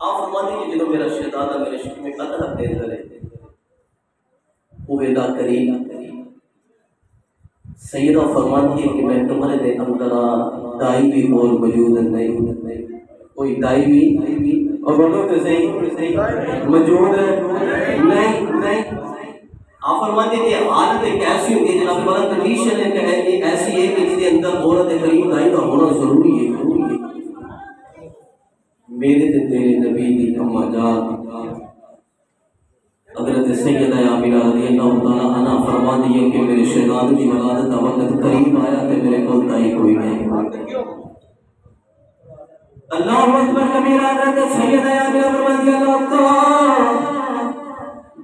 آپ فرماتے ہیں کہ جب میرا شہزادہ میرے شکل میں قدر دے دے وہ ویدا کریم سیدہ فرماتی ہے کہ میں کمرے دے اندر دائی بھی اور موجود نہیں، کوئی دائی بھی اور بولو تو صحیح موجود نہیں۔ آپ فرماتے ہیں کہ حالت ایک ایسی ہوتی ہے جناب والا کنڈیشن ہے کہ ایسی ہے کہ جس کے اندر عورت کریم دائی کا ہونا ضروری ہے۔ میرے تے تیرے نبی دی اما جان حضرت سیدہ آمنہ رضی اللہ تعالی عنہ فرماتی ہے کہ میرے شہزادے کی ولادت کا وقت قریب آیا کہ میرے کو دائی کوئی نہیں۔ اللہ اکبر کبیرہ۔ حضرت سیدہ آمنہ فرماتی ہے اللہ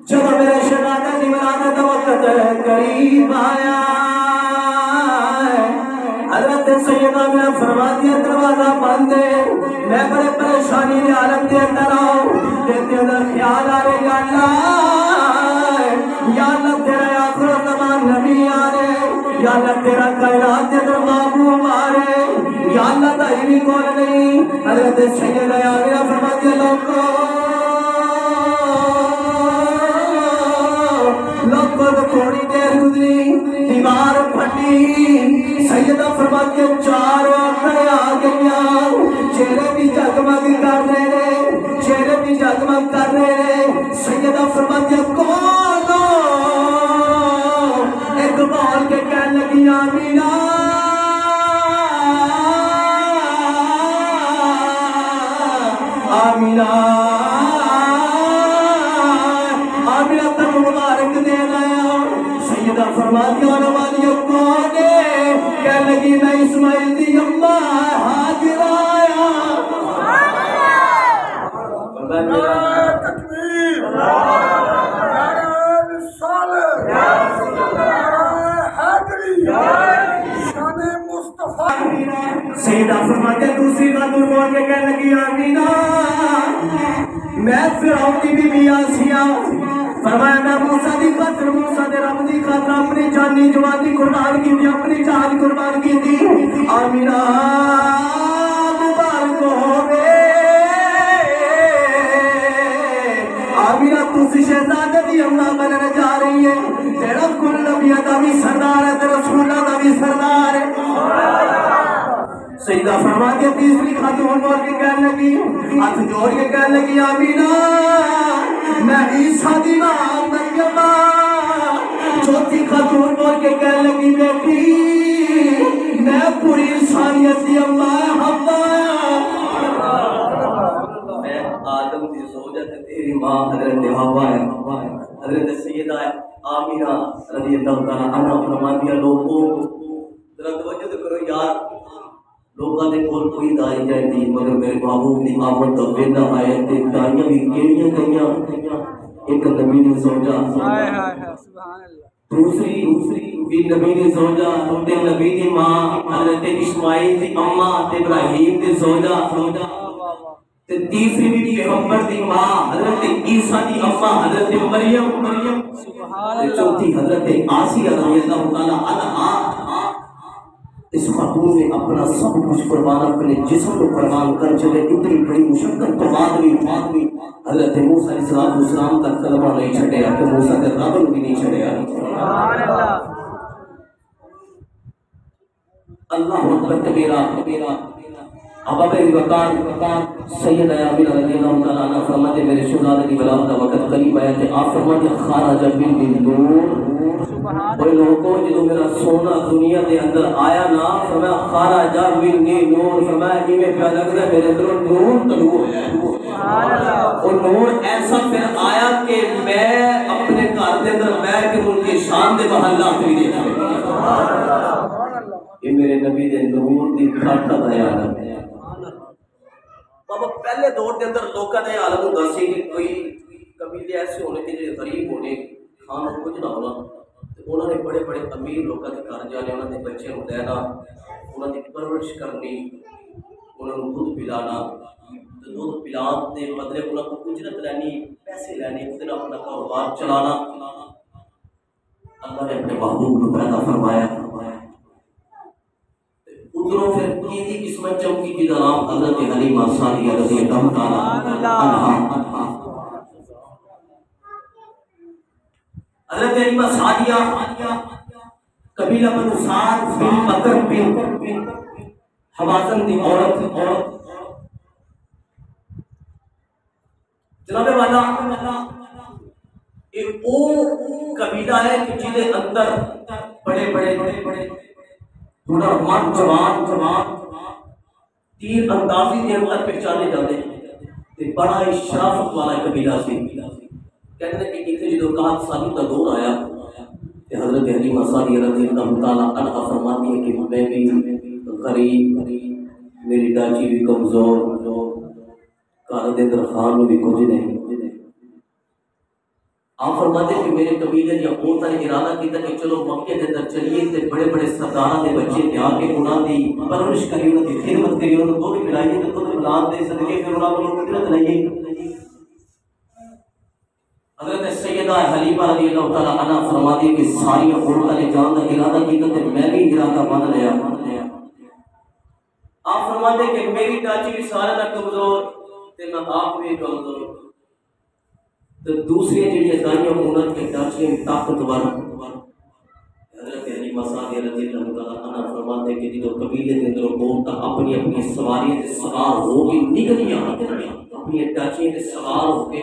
جب میرے شہزادے کی ولادت کا وقت قریب آیا، حضرت سیدہ آمنہ فرماتی ہے دروازہ بند ہے، میں بڑے پریشانی کے عالم کے اندر آؤں، دیتے اندر خیال آ رہے یا اللہ تیرا آخر زمان نبی آ رہے، یا اللہ تیرا کائنات کے اندر محبوب آ رہے، یا اللہ دائمی کون نہیں۔ حضرت سیدہ آمنہ فرماتی ہے لوگوں تھوڑی دیر گزری، دیوار پھٹی، سیدہ فرماتی ہے چاروں آنکھیں آ گئیاں، چہرے بھی جگمگ کر رہے، چہرے بھی جگمگ کر رہے۔ سیدہ فرماتی ہے کون ہو؟ ایک بول کے کہنے لگی آمینہ، آمینہ آمینہ تب مبارک دے رہا۔ سیدہ فرماتی ہے والی کون ہے؟ کہنے لگی میں اسماعیل دی اماں حاضر آیا۔ تکبیر، سیدہ فرماتے دوسری خاتون بول کے کہنے لگی آمینہ میں فرعون کی بی بی آسیہ، فرمایا میں موسیٰ دی خاطر موسیٰ دے رب دی خاطر اپنی جانی جوانی قربان کی تھی، اپنی جان قربان کی تھی۔ آمینہ مبارک ہوئے، آمینہ تُسی شہزادہ دی اماں بننے جا رہی ہے، تیرا کل نبیہ دا بھی سردار ہے، تیرا رسولہ دا بھی سردار ہے۔ سیدہ فرماتی ہے تیسری خاتون بول کے کہنے لگی، ہاتھ جوڑ کے کہنے لگی آمینہ میں عیسیٰ دی ماں مریم۔ چوتھی خاتون بول کے کہنے لگی بیٹی میں پوری انسانیت دی اماں حوا، میں آدم دی زوجہ تے تیری ماں حضرت حوا ہے۔ حضرت سیدہ آمینہ رضی اللہ تعالی عنہ فرماتی ہے لوگوں ذرا توجہ کرو یار، لوگوں نے کوئی دائی جائے مگر میرے محبوب کی آمد کا ویلا آئے تے دائیاں بھی کیڑیاں گئیاں، ایک نبی نے سوچا، دوسری بھی نبی نے سوچا، تے نبی دی ماں حضرت اسماعیل دی اماں تے ابراہیم دی سوچا، تے تیسری بھی پیغمبر دی ماں حضرت عیسیٰ دی اماں حضرت مریم، تے چوتھی حضرت آسیہ رضی اللہ تعالی عنہا۔ اس خاتون نے اپنا سب کچھ قربان، اپنے جسم کو قربان کر چلے، اتنی بڑی مشقت تو بعد بھی حضرت موسیٰ علیہ السلام تک کلمہ نہیں چھڑیا کہ موسیٰ کے رب بھی نہیں چھڑیا۔ اللہ اکبر کبیرہ۔ اب میری وقار سیدہ آمنہ رضی اللہ تعالیٰ عنہ فرماتے میرے شہزادے کی ولادت کا وقت قریب آیا تھے، آپ فرماتے خارج من نور، وہ لوگوں جدو میرا سونا دنیا دے اندر آیا نا، فرمایا خارج من نور، فرمایا کہ میں پیا لگ رہا ہے میرے اندر نور طلوع ہے، وہ نور ایسا پھر آیا کہ میں اپنے گھر دے اندر بیٹھ کے ان کی شان دے محلہ پھر دیکھا۔ یہ میرے نبی دے نور دی کھاٹا دا عالم ہے۔ بابا پہلے دور دے اندر لوکاں نے عالم ہوندا سی کہ کوئی قبیلے ایسے ہونے کہ جو غریب ہونے کھانا کچھ نہ ہونا، انہوں نے بڑے بڑے امیر لوکاں دے گھر جانے، انہوں نے بچے ہوندے نا، انہوں نے پرورش کرنی، انہوں نے دودھ پلانا، دودھ پلان دے بدلے انہوں کو اجرت لینی، پیسے لینے، پھر اپنا کاروبار چلانا۔ اللہ نے اپنے محبوب کو پیدا فرمایا، ادھروں پھر کی قسمت چمکی جی نام حضرت حلیمہ سعدیہ رضی اللہ تعالی عنہا. حضرت حلیمہ سعدیہ قبیلہ بنو سعد بن بکر بن حوازن دی عورت جناب والا ایک او قبیلہ ہے کہ جن کے اندر بڑے ہنر مند جوان تیر اندازی کے اندر پہچانے جاتے ہیں. بڑا ہی شرافت والا قبیلہ سی. کہتے ہیں کہ اتنے جدو 7 سال کا دور آیا کہ حضرت حلیمہ سعدیہ رضی اللہ تعالیٰ عنہا فرماتی ہے کہ میں بھی غریب، میری ڈاچی بھی کمزور، قائد درخان میں بھی کچھ نہیں. آپ فرماتے ہیں کہ میرے قبیلے یا عورتوں نے ارادہ کیا کہ چلو مکے کے اندر چلیے تے بڑے سرداراں دے بچے تے آ کے انہاں دی پرورش کری، انہاں دی خدمت کری، انہاں کو دودھ پلائیے تے خود اولاد دے صدقے پھر انہاں کو قدرت لائیے. حضرت سیدہ حلیمہ رضی اللہ تعالی عنہا فرماتی ہے کہ ساری عورتوں نے جان کا ارادہ کیا تے میں بھی ارادہ مان لیا. آپ فرماتے ہیں کہ میری چاچی بھی سارے دا کمزور تے میں آپ بھی کمزور، تو دوسری جڑی دائیاں انہاں کے چاچیاں طاقتور. حضرت حلیمہ سعدیہ رضی اللہ تعالی عنہا فرماتے ہیں کہ جب قبیلے کے اندر عورتاں اپنی سواریاں تے سوار ہو کے نکلیاں اپنی چاچیاں تے سوار ہو کے،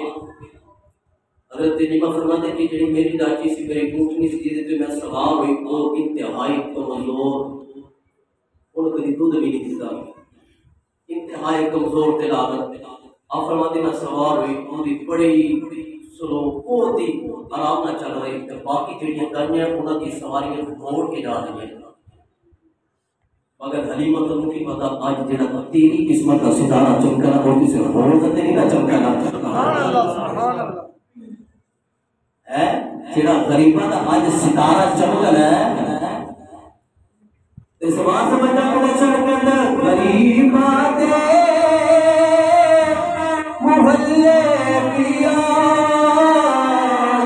حضرت حلیمہ فرماتے ہیں کہ جڑی میری چاچی سی میری گھٹنی سی جس تے میں سوار ہوئی وہ انتہائی کمزور، ان کو دودھ بھی نہیں دیتا، انتہائی کمزور تے لاغت. آپ فرماتے ہیں میں سوار ہوئی پوری بڑی سلو بہت ہی آرام نہ چل رہی تے باقی جڑیاں گائیاں انہاں دی سواریاں دوڑ کے جا رہی ہیں. مگر حلیمہ تو کی پتا آج جڑا تیری قسمت کا ستارہ چمکا وہ کسی اور تے نہیں نہ چمکا. سبحان اللہ سبحان اللہ ہے جڑا غریباں دا اج ستارہ چمکل ہے تے زبان سے بچا کو چڑھ کے اندر غریباں دے محلے پیا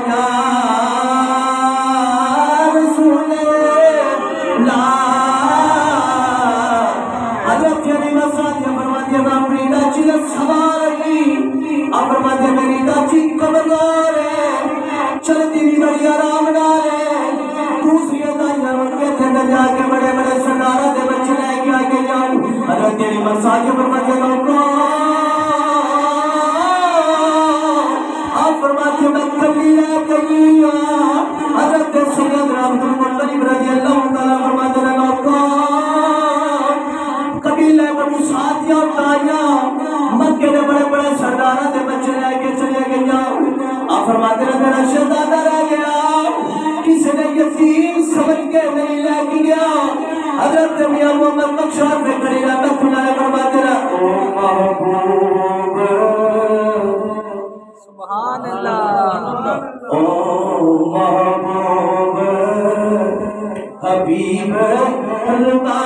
یا رسول اللہ. حضرت حلیمہ سعدیہ فرماتی ہے میں اپنی ڈاچی کا سوار رہی. آپ فرماتے ہیں میری ڈاچی کمزور ہے، چلتی بھی بڑی آرام نال ہے. دوسری دائیاں مکے کے اندر جا کے بڑے سرداراں دے بچے لے کے آ کے جاؤ. حضرت حلیمہ سعدیہ فرماتی ہے فرماتی میں کبھی رہ گئی ہوں. حضرت سیدنا عبد المطلب رضی اللہ تعالیٰ فرماتے ہیں قبیلہ بنو سعد اور دائیاں مکے کے بڑے سرداراں دے بچے لے کے چلے گئے. آپ فرماتے ہیں میرا شہزادہ رہ گیا، کسی نے یتیم سمجھ کے نہیں لے کے گیا. حضرت میاں محمد بخشار میں کھڑی رحمت اللہ فرماتے ہیں او محبوب سبحان اللہ، او محبوب حبیب اللہ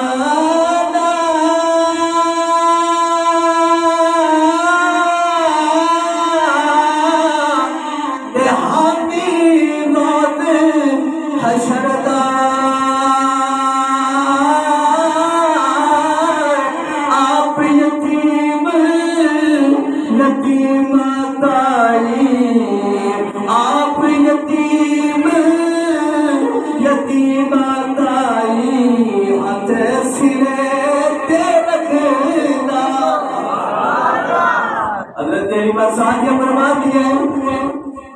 ساتھیاں فرماتی ہے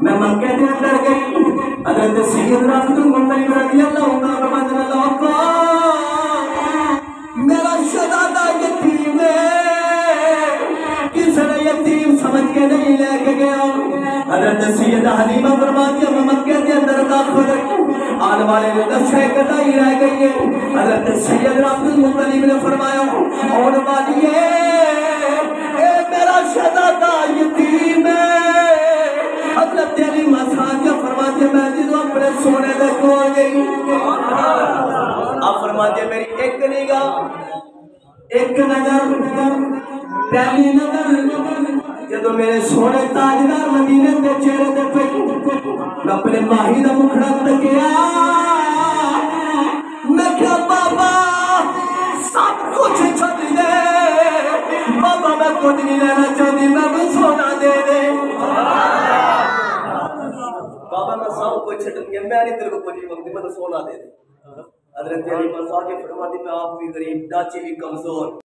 میں مکے کے اندر گئی. حضرت سیدنا عبد المطلب رضی اللہ عنہ میرا شہزادہ یتیم ہے، کسی نے یتیم سمجھ کے نہیں لے کے گیا. حضرت سیدہ حلیمہ فرماتی ہے میں مکے کے اندر داخل آنے والے میں 10 کٹائی رہ گئی ہے. حضرت سیدنا عبد المطلب نے فرمایا اور والیے میرا شہزادہ یتیم ہے. حضرت حلیمہ سعدیہ فرماتے ہیں میں جدو اپنے سونے دے کول گئی. آپ فرماتے ہیں میری ایک نگاہ ایک نظر پہلی نظر جدو میرے سونے تاجدار مدینے کے چہرے دے پہ اپنے ماہی دا مکھڑا تکیا. میں کیا بابا سب بابا میں سب کوئی چھٹن گیا میں نہیں تیرے کو کوئی وقت میں تو سونا دے دے. حضرت علی مزاج فرماتی میں آپ بھی غریب ڈاچے بھی کمزور